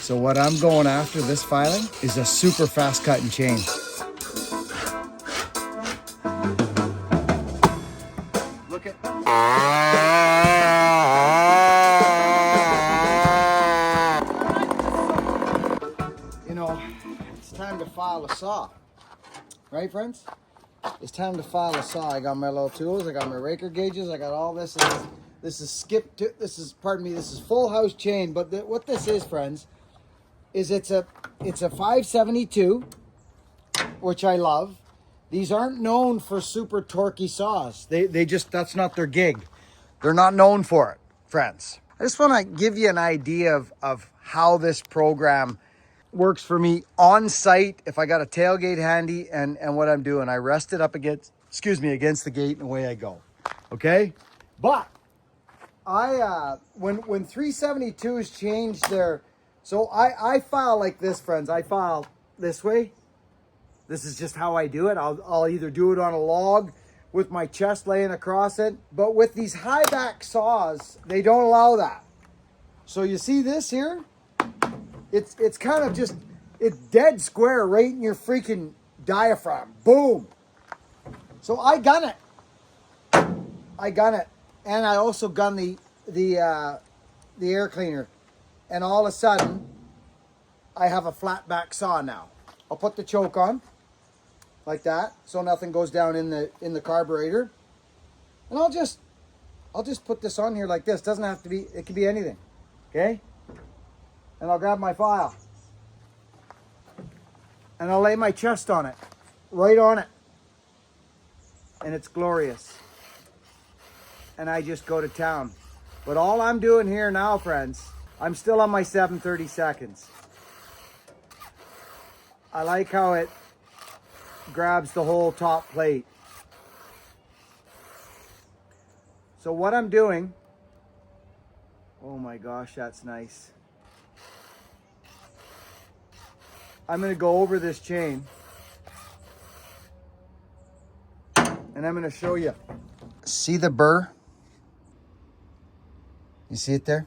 So what I'm going after this filing is a super fast cutting chain. Look at. You know, it's time to file a saw. Right, friends? It's time to file a saw. I got my little tools. I got my raker gauges. I got all this. This is this is full house chain. But what this is, friends, is it's a 572, which I love. These aren't known for super torquey saws. They just, that's not their gig. They're not known for it, friends. I just want to give you an idea of how this program works for me on site. If I got a tailgate handy and what I'm doing, I rest it up against the gate and away I go. Okay? But when 372s changed their, so I file like this, friends. I file this way. This is just how I do it. I'll either do it on a log with my chest laying across it. But with these high back saws, they don't allow that. So you see this here? It's kind of just, it's dead square right in your freaking diaphragm. Boom. So I gun it. And I also gun the air cleaner. And all of a sudden, I have a flat back saw now. I'll put the choke on like that, so nothing goes down in the carburetor. And I'll just put this on here like this. Doesn't have to be, it could be anything. Okay? And I'll grab my file. And I'll lay my chest on it. Right on it. And it's glorious. And I just go to town. But all I'm doing here now, friends, I'm still on my 7/30 seconds. I like how it grabs the whole top plate. So what I'm doing, oh my gosh, that's nice. I'm going to go over this chain and I'm going to show you. See the burr? You see it there?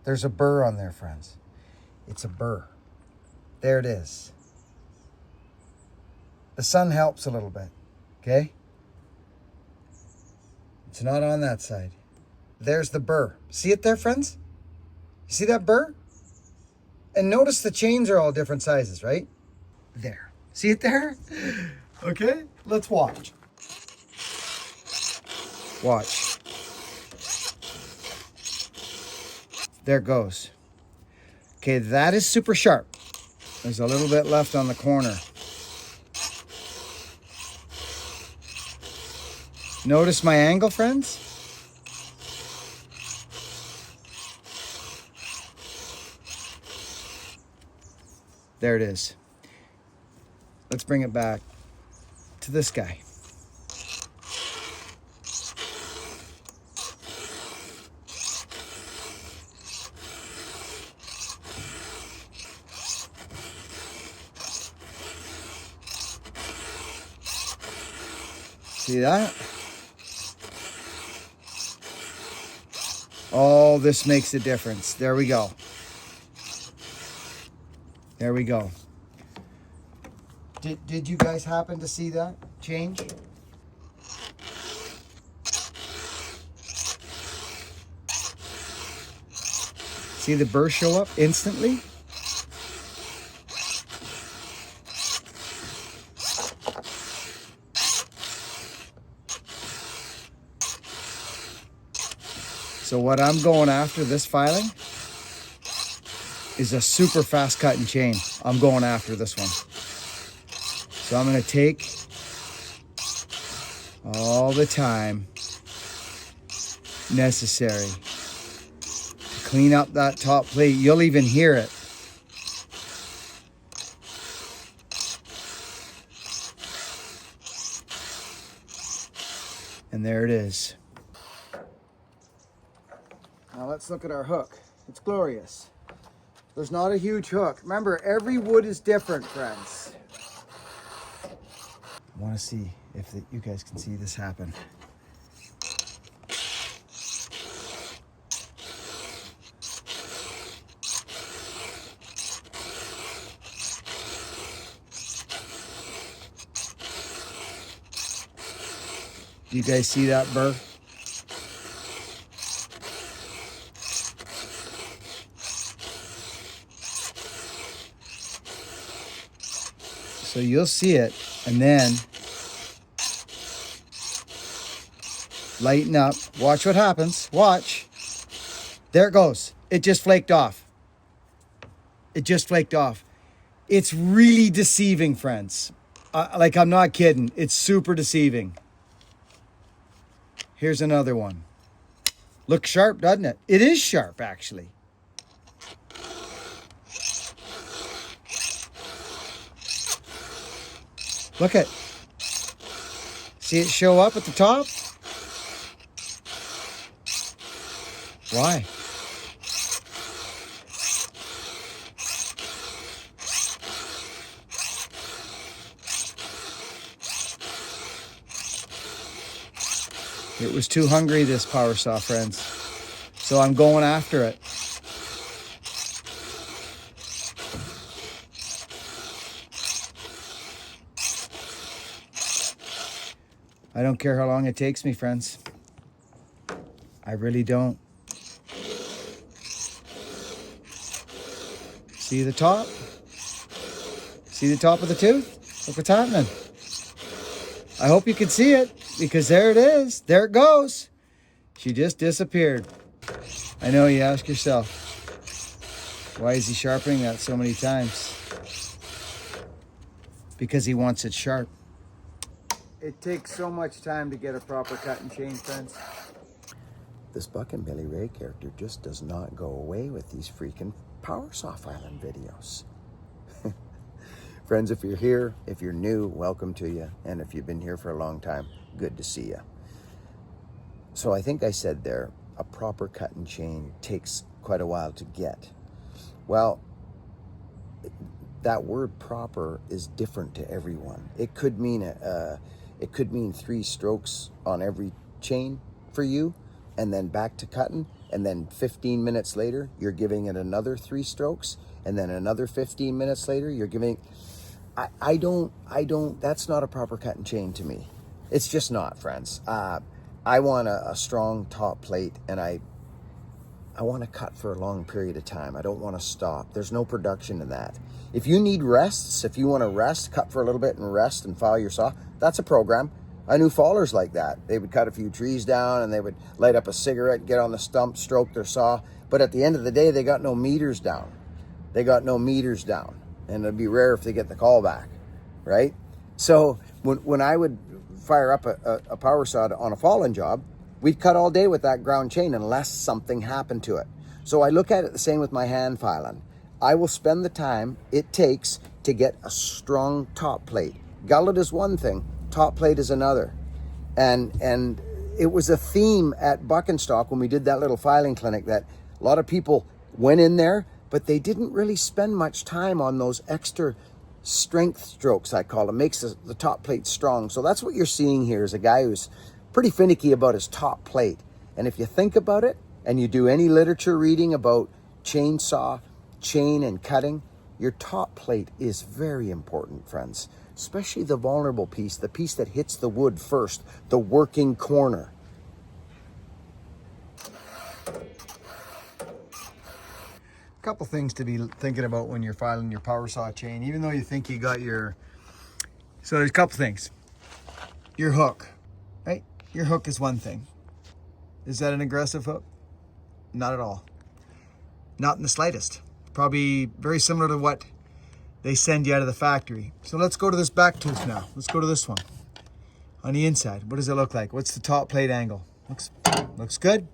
There's a burr on there, friends. It's a burr. There it is. The sun helps a little bit, okay? It's not on that side. There's the burr. See it there, friends? You see that burr? And notice the chains are all different sizes, right? There. See it there? Okay, let's watch. Watch. There it goes. Okay, that is super sharp. There's a little bit left on the corner. Notice my angle, friends? There it is. Let's bring it back to this guy. See that? Oh, this makes a difference. There we go. There we go. Did you guys happen to see that change? See the burr show up instantly? So what I'm going after this filing is a super fast cutting chain. I'm going after this one. So I'm going to take all the time necessary to clean up that top plate. You'll even hear it. And there it is. Now let's look at our hook. It's glorious. There's not a huge hook. Remember, every wood is different, friends. I want to see if you guys can see this happen. Do you guys see that burr? So you'll see it, and then lighten up. Watch what happens. Watch. There it goes. It just flaked off. It just flaked off. It's really deceiving, friends. Like, I'm not kidding. It's super deceiving. Here's another one. Looks sharp, doesn't it? It is sharp, actually. Look at. See it show up at the top? Why? It was too hungry, this power saw, friends. So I'm going after it. I don't care how long it takes me, friends. I really don't. See the top? See the top of the tooth? Look what's happening. I hope you can see it, because there it is. There it goes. She just disappeared. I know, you ask yourself, why is he sharpening that so many times? Because he wants it sharp. It takes so much time to get a proper cut and chain, friends. This Buck and Billy Ray character just does not go away with these freaking Power Saw Filing videos. Friends, if you're here, if you're new, welcome to you. And if you've been here for a long time, good to see you. So I think I said there, a proper cut and chain takes quite a while to get. Well, that word proper is different to everyone. It could mean it could mean 3 strokes on every chain for you, and then back to cutting, and then 15 minutes later, you're giving it another 3 strokes, and then another 15 minutes later, you're giving... I don't, that's not a proper cut and chain to me. It's just not, friends. I want a strong top plate, and I want to cut for a long period of time. I don't want to stop. There's no production in that. If you need rests, if you want to rest, cut for a little bit and rest and file your saw, that's a program. I knew fallers like that. They would cut a few trees down, and they would light up a cigarette, get on the stump, stroke their saw. But at the end of the day, they got no meters down. They got no meters down. And it'd be rare if they get the call back, right? So when I would fire up a power saw on a fallen job, we'd cut all day with that ground chain unless something happened to it. So I look at it the same with my hand filing. I will spend the time it takes to get a strong top plate. Gullet is one thing, top plate is another. And it was a theme at Buckenstock when we did that little filing clinic that a lot of people went in there, but they didn't really spend much time on those extra strength strokes, I call it. Makes the top plate strong. So that's what you're seeing here is a guy who's pretty finicky about his top plate. And if you think about it, and you do any literature reading about chainsaw, chain, and cutting, your top plate is very important, friends. Especially the vulnerable piece, the piece that hits the wood first, the working corner. Couple things to be thinking about when you're filing your power saw chain, even though you think you got your... So there's a couple things. Your hook, right? Your hook is one thing. Is that an aggressive hook? Not at all. Not in the slightest. Probably very similar to what they send you out of the factory. So let's go to this back tooth now. Let's go to this one. On the inside, what does it look like? What's the top plate angle? Looks good.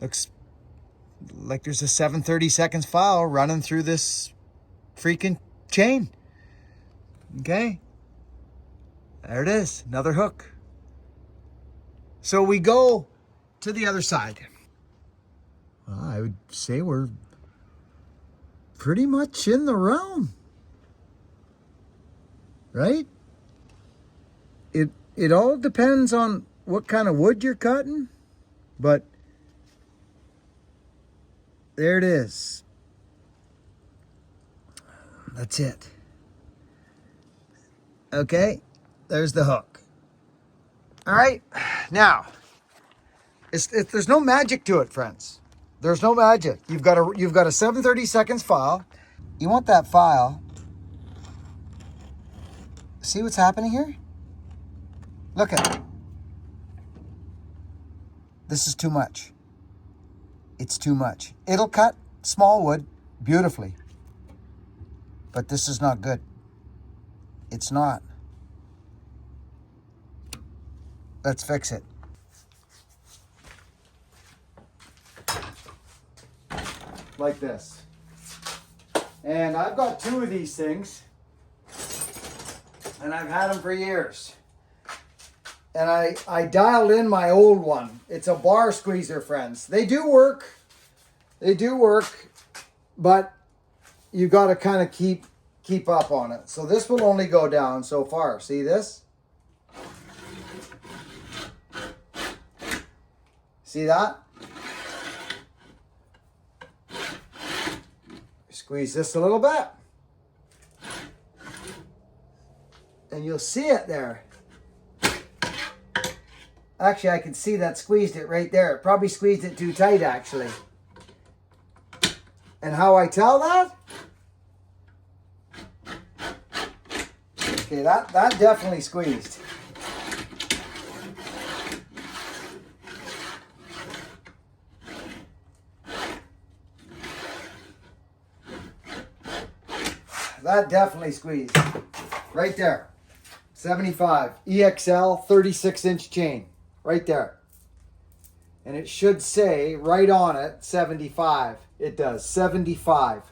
Looks like there's a 7/32 file running through this freaking chain. Okay. There it is, another hook. So we go to the other side. Well, I would say we're pretty much in the realm, right? It all depends on what kind of wood you're cutting, but there it is. That's it. Okay, there's the hook. All right, now, there's no magic to it, friends. There's no magic. You've got a 730 seconds file. You want that file. See what's happening here? Look at it. This is too much. It's too much. It'll cut small wood beautifully. But this is not good. It's not. Let's fix it. Like this. And I've got 2 of these things. And I've had them for years. And I dialed in my old one. It's a bar squeezer, friends. They do work. They do work. But you got to kind of keep up on it. So this will only go down so far. See this? See that? Squeeze this a little bit. And you'll see it there. Actually, I can see that squeezed it right there. It probably squeezed it too tight, actually. And how I tell that? Okay, that definitely squeezed. That definitely squeezed. Right there. 75. EXL 36-inch chain. Right there. And it should say right on it 75. It does. 75.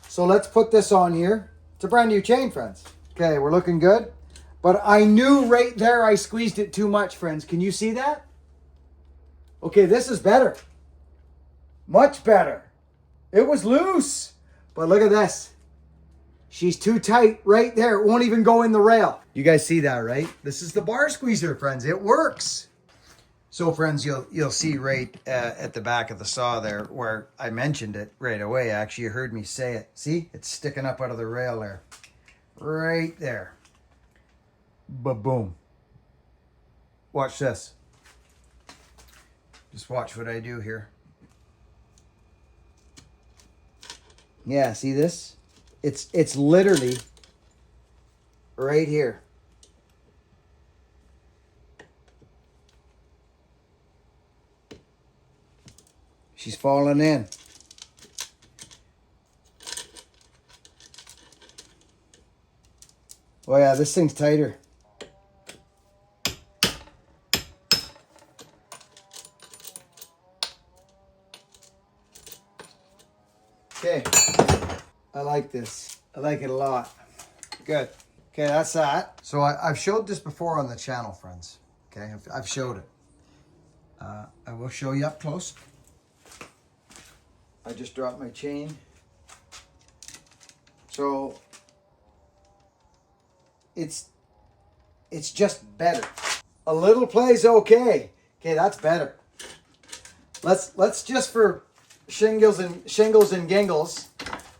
So let's put this on here. It's a brand new chain, friends. Okay, we're looking good. But I knew right there I squeezed it too much, friends. Can you see that? Okay, this is better. Much better. It was loose. But look at this. She's too tight right there. It won't even go in the rail. You guys see that, right? This is the bar squeezer, friends. It works. So, friends, you'll see right at the back of the saw there where I mentioned it right away. Actually, you heard me say it. See? It's sticking up out of the rail there. Right there. Ba-boom. Watch this. Just watch what I do here. Yeah, see this? It's literally right here. She's falling in. Oh yeah, this thing's tighter. Okay. I like this. I like it a lot. Good. Okay, that's that. So I've showed this before on the channel, friends. Okay, I've showed it. I will show you up close. I just dropped my chain. So it's just better. A little play's okay. Okay, that's better. Let's just for shingles and giggles.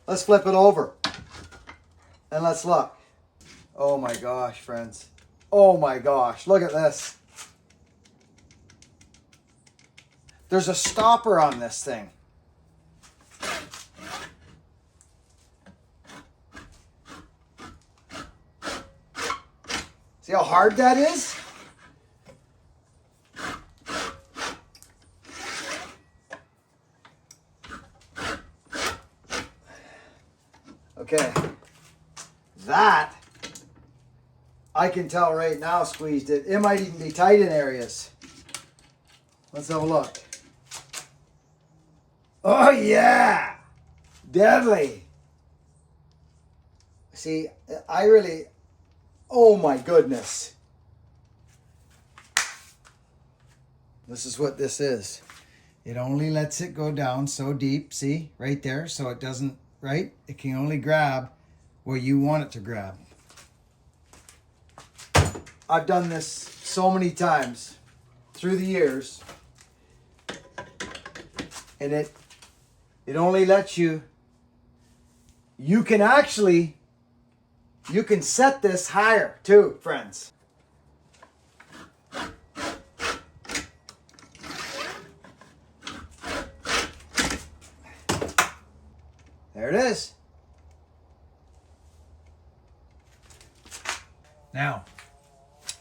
Let's flip it over. And let's look. Oh my gosh, friends. Oh my gosh, look at this. There's a stopper on this thing. See how hard that is? Okay, that I can tell right now squeezed it. It might even be tight in areas. Let's have a look. Oh yeah, deadly. See, I really, oh my goodness. This is what this is. It only lets it go down so deep, see, right there, so it doesn't, right? It can only grab where you want it to grab. I've done this so many times through the years. And it only lets you can set this higher too, friends. There it is. Now,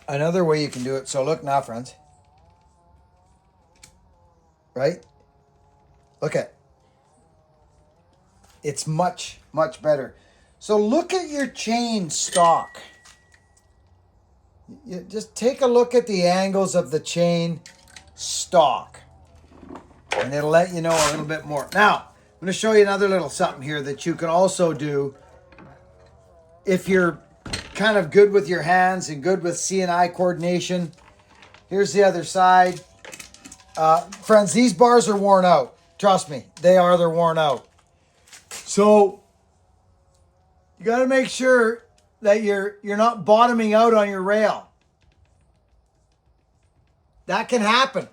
another way you can do it. So look now, friends. Right? Look at. It's much, much better. So look at your chain stock. You just take a look at the angles of the chain stock. And it'll let you know a little bit more. Now, I'm going to show you another little something here that you can also do if you're kind of good with your hands and good with C&I coordination. Here's the other side. Friends, these bars are worn out. Trust me, they're worn out. So you got to make sure that you're not bottoming out on your rail. That can happen.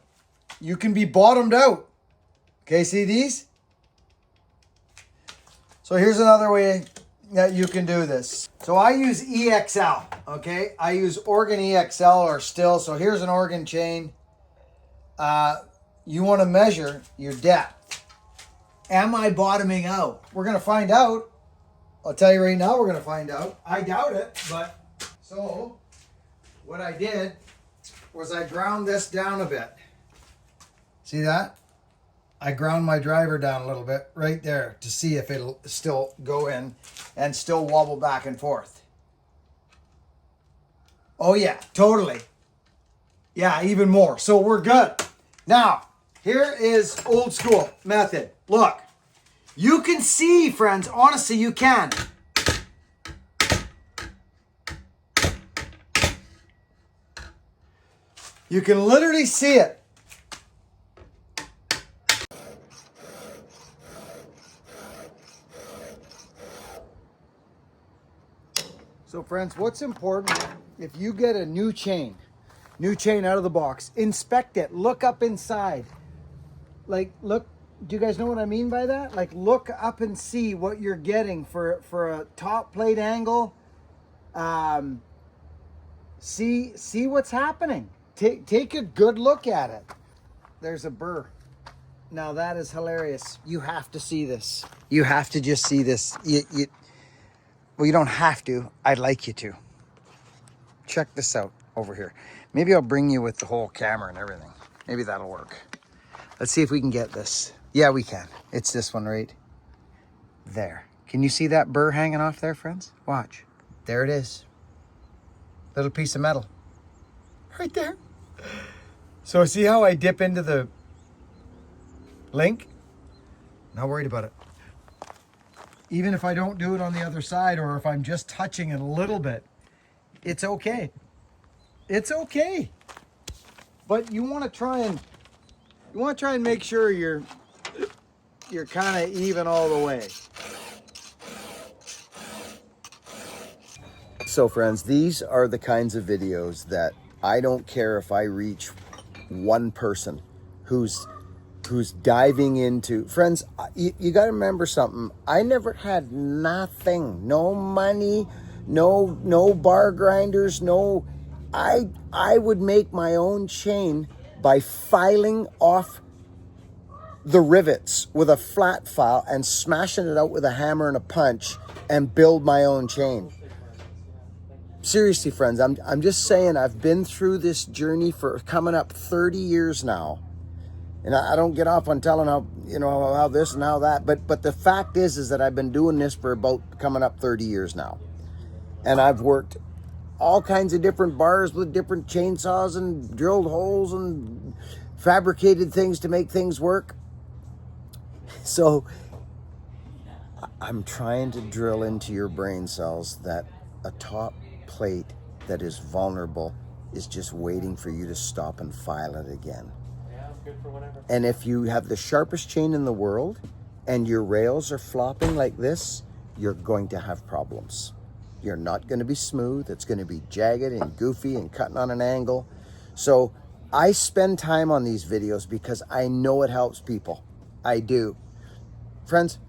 You can be bottomed out. Okay, see these? So here's another way that you can do this. So I use EXL, okay? I use Organ EXL or still. So here's an Organ chain. You want to measure your depth. Am I bottoming out? We're going to find out. I'll tell you right now, we're going to find out. I doubt it, but so what I did was I ground this down a bit. See that? I ground my driver down a little bit right there to see if it'll still go in and still wobble back and forth. Oh yeah, totally. Yeah, even more. So we're good. Now, here is old school method. Look, you can see, friends, honestly, you can. You can literally see it. So friends, what's important, if you get a new chain out of the box, inspect it, look up inside. Like, look, do you guys know what I mean by that? Like, look up and see what you're getting for a top plate angle. See what's happening. Take a good look at it. There's a burr. Now that is hilarious. You have to see this. You have to just see this. Well, you don't have to. I'd like you to. Check this out over here. Maybe I'll bring you with the whole camera and everything. Maybe that'll work. Let's see if we can get this. Yeah, we can. It's this one right there. Can you see that burr hanging off there, friends? Watch. There it is. Little piece of metal. Right there. So see how I dip into the link? Not worried about it. Even if I don't do it on the other side, or if I'm just touching it a little bit, it's okay. It's okay. But you want to try and make sure you're kind of even all the way. So friends, these are the kinds of videos that I don't care if I reach one person who's diving into. Friends, you got to remember something. I never had nothing, no money, no bar grinders, no. I would make my own chain by filing off the rivets with a flat file and smashing it out with a hammer and a punch and build my own chain. Seriously, friends, I'm just saying, I've been through this journey for coming up 30 years now. And I don't get off on telling how this and how that, but the fact is that I've been doing this for about coming up 30 years now. And I've worked all kinds of different bars with different chainsaws and drilled holes and fabricated things to make things work. So I'm trying to drill into your brain cells that a top plate that is vulnerable is just waiting for you to stop and file it again. And if you have the sharpest chain in the world and your rails are flopping like this, you're going to have problems. You're not going to be smooth. It's going to be jagged and goofy and cutting on an angle. So I spend time on these videos because I know it helps people. I do. Friends,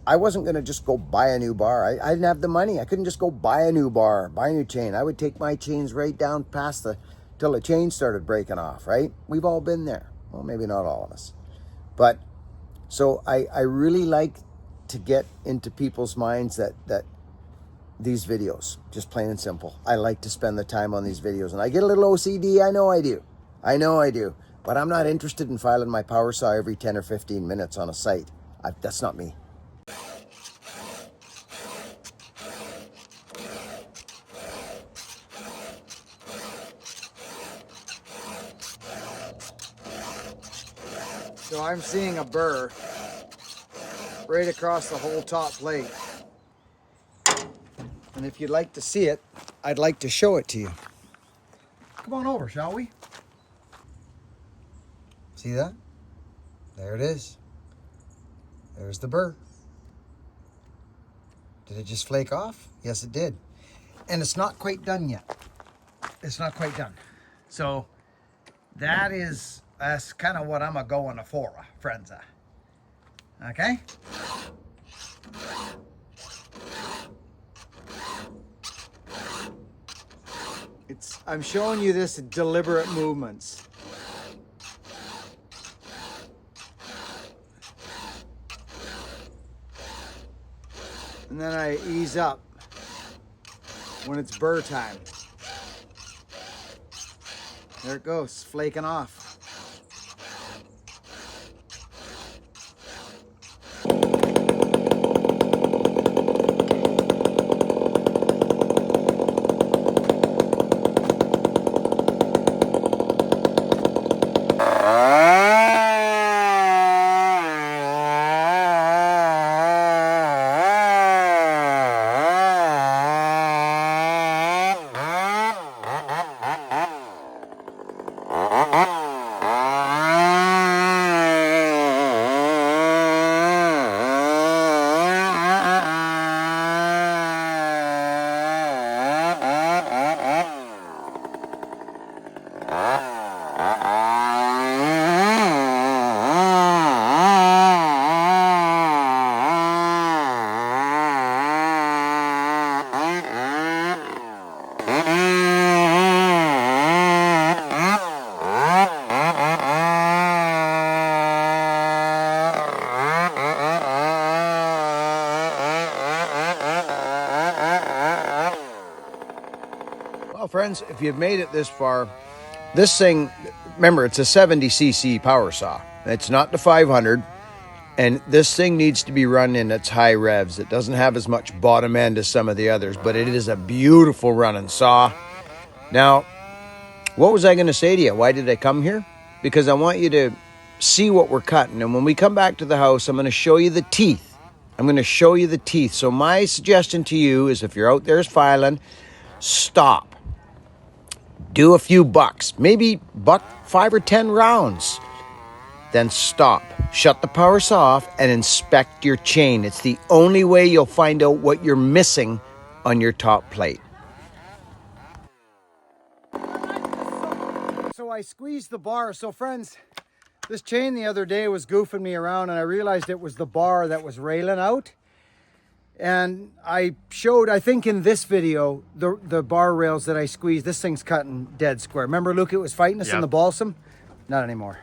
I wasn't going to just go buy a new bar. I didn't have the money. I couldn't just go buy a new bar, buy a new chain. I would take my chains right down past till the chain started breaking off, right? We've all been there. Well, maybe not all of us. But so I really like to get into people's minds that these videos, just plain and simple. I like to spend the time on these videos, and I get a little OCD. I know I do. But I'm not interested in filing my power saw every 10 or 15 minutes on a site. That's not me. So I'm seeing a burr right across the whole top plate. And if you'd like to see it, I'd like to show it to you. Come on over, shall we? See that? There it is. There's the burr. Did it just flake off? Yes, it did. And it's not quite done yet. It's not quite done. So that's kind of what I'm a-going for, friends. Okay? I'm showing you this deliberate movements. And then I ease up when it's burr time. There it goes, flaking off. Well, friends, if you've made it this far, this thing, remember, it's a 70cc power saw. It's not the 500, and this thing needs to be run in its high revs. It doesn't have as much bottom end as some of the others, but it is a beautiful running saw. Now, what was I going to say to you? Why did I come here? Because I want you to see what we're cutting, and when we come back to the house, I'm going to show you the teeth. I'm going to show you the teeth. So my suggestion to you is, if you're out there filing, stop. Do a few bucks, maybe buck 5 or 10 rounds. Then stop, shut the power saw off, and inspect your chain. It's the only way you'll find out what you're missing on your top plate. So I squeezed the bar. So friends, this chain the other day was goofing me around, and I realized it was the bar that was railing out. And I showed, I think in this video, the bar rails that I squeezed. This thing's cutting dead square. Remember, Luke, it was fighting us in the balsam? Not anymore.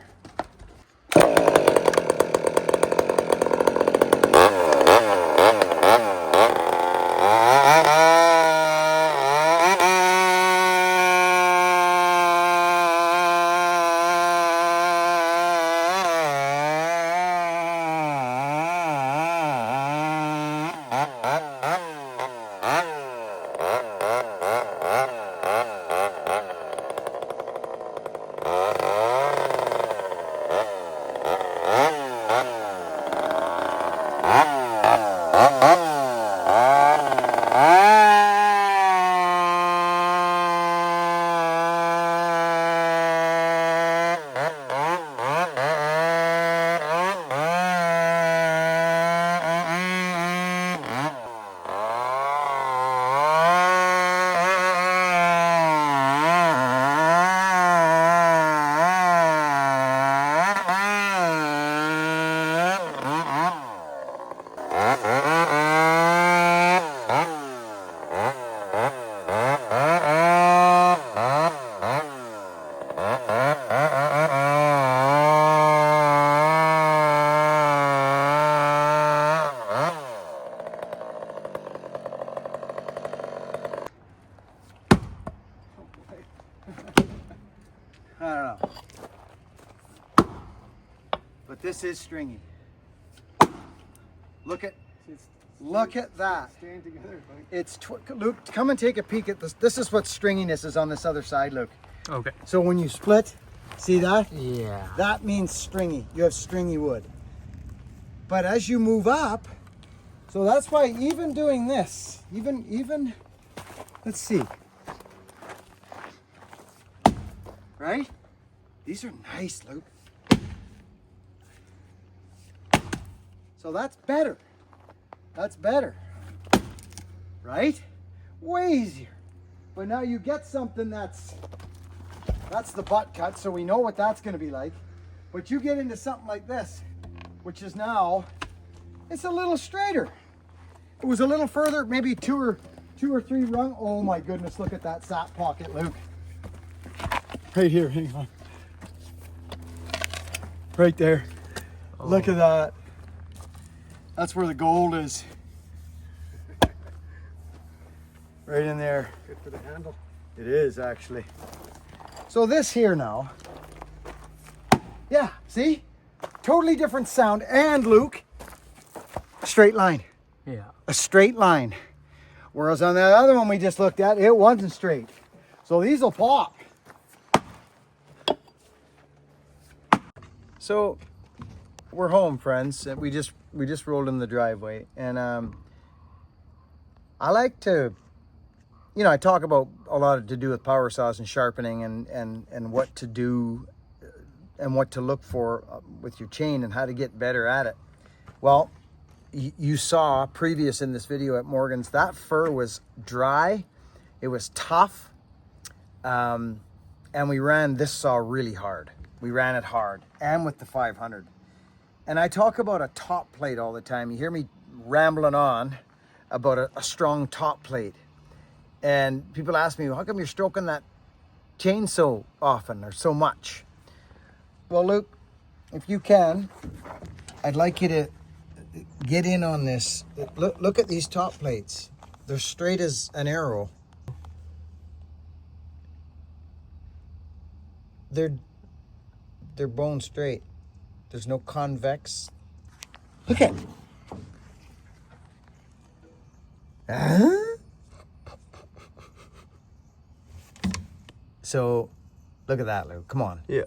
This is stringy. Look at that. Staying together. Like. It's Luke, come and take a peek at this. This is what stringiness is on this other side, Luke. Okay. So when you split, see that? Yeah. That means stringy. You have stringy wood. But as you move up, so that's why even doing this, even, let's see. Right? These are nice, Luke. So that's better. That's better. Right? Way easier. But now you get something that's the butt cut, so we know what that's going to be like. But you get into something like this, which is now, it's a little straighter. It was a little further, maybe two or three rung. Oh my goodness, look at that sap pocket, Luke. Right here, hang on. Right there. Oh. Look at that. That's where the gold is. Right in there. Good for the handle. It is actually. So this here now, yeah, see? Totally different sound. And Luke, straight line. Yeah. A straight line. Whereas on that other one we just looked at, it wasn't straight. So these will pop. So we're home, friends. We just rolled in the driveway, and I like to, you know, I talk about a lot to do with power saws and sharpening and what to do and what to look for with your chain and how to get better at it. Well, you saw previous in this video at Morgan's, that fir was dry, it was tough, and we ran this saw really hard. We ran it hard, and with the 500. And I talk about a top plate all the time. You hear me rambling on about a strong top plate. And people ask me, how come you're stroking that chain so often or so much? Well, Luke, if you can, I'd like you to get in on this. Look at these top plates. They're straight as an arrow. They're bone straight. There's no convex. Look at. So, look at that, Luke. Come on. Yeah.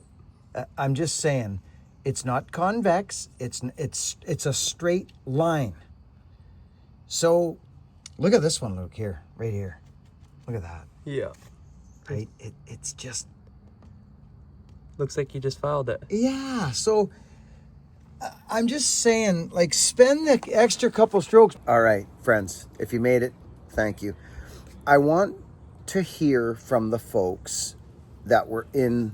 I'm just saying, it's not convex. It's a straight line. So, look at this one, Luke. Here, right here. Look at that. Yeah. Right. It's just. Looks like you just filed it. Yeah. So. I'm just saying, like, spend the extra couple strokes. All right, friends, if you made it, thank you. I want to hear from the folks that were in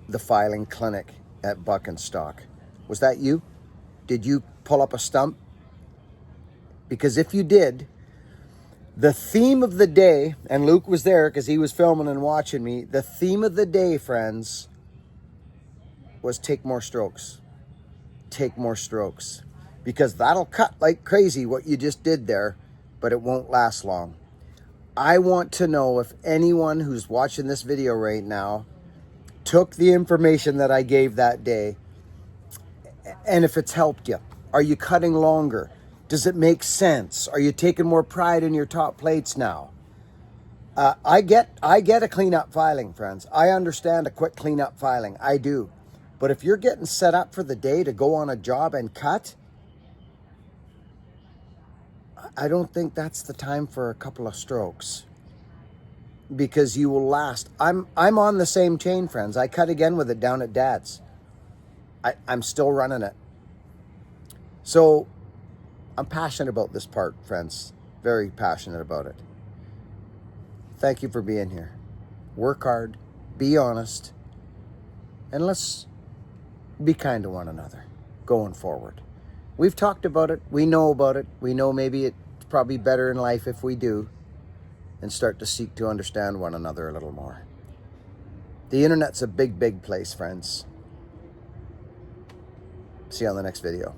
the filing clinic at Buck and Stock. Was that you? Did you pull up a stump? Because if you did, the theme of the day, and Luke was there because he was filming and watching me, the theme of the day, friends, was take more strokes. Take more strokes, because that'll cut like crazy what you just did there, but it won't last long. I want to know if anyone who's watching this video right now took the information that I gave that day, and if it's helped you. Are you cutting longer? Does it make sense? Are you taking more pride in your top plates now? I get a cleanup filing, friends. I understand a quick cleanup filing. I do. But if you're getting set up for the day to go on a job and cut, I don't think that's the time for a couple of strokes, because you will last. I'm on the same chain, friends. I cut again with it down at Dad's. I'm still running it. So I'm passionate about this part, friends. Very passionate about it. Thank you for being here. Work hard, be honest, and let's be kind to one another going forward. We've talked about it. We know about it. We know maybe it's probably better in life if we do and start to seek to understand one another a little more. The internet's a big, big place, friends. See you on the next video.